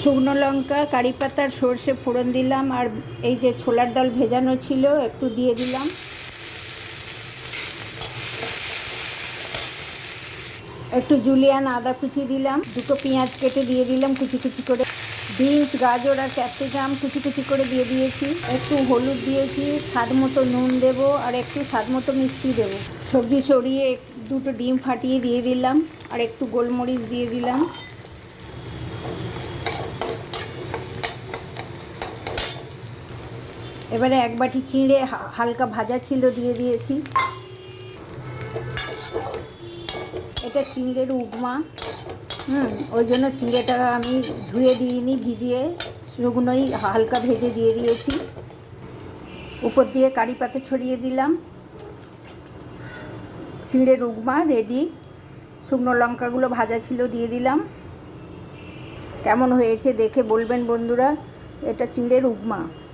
শুকনো লঙ্কা, কারি পাতার সর্ষে ফোড়ন দিলাম, আর এই যে ছোলার ডাল ভেজানো ছিল একটু দিয়ে দিলাম। একটু জুলিয়ান আদা কুচি দিলাম, দুটো পেঁয়াজ কেটে দিয়ে দিলাম কুচি কুচি করে। বিনস, গাজর আর ক্যাপসিকাম কুচি কুচি করে দিয়ে দিয়েছি। একটু হলুদ দিয়েছি, স্বাদ মতো নুন দেবো, আর একটু স্বাদ মতো মিষ্টি দেবো। সবজি সরিয়ে দুটো ডিম ফাটিয়ে দিয়ে দিলাম, আর একটু গোলমরিচ দিয়ে দিলাম। এবারে এক বাটি চিঁড়ে হালকা ভাজা ছিল দিয়ে দিয়েছি। এটা চিঁড়ের উপমা। ওই জন্য চিঁড়েটা আমি ধুয়ে দিইনি, ভিজিয়ে শুকনোই হালকা ভেজে দিয়ে দিয়েছি। উপর দিয়ে কারি পাতা ছড়িয়ে দিলাম। চিঁড়ের উপমা রেডি। শুকনো লঙ্কাগুলো ভাজা ছিল দিয়ে দিলাম। কেমন হয়েছে দেখে বলবেন বন্ধুরা। এটা চিঁড়ের উপমা।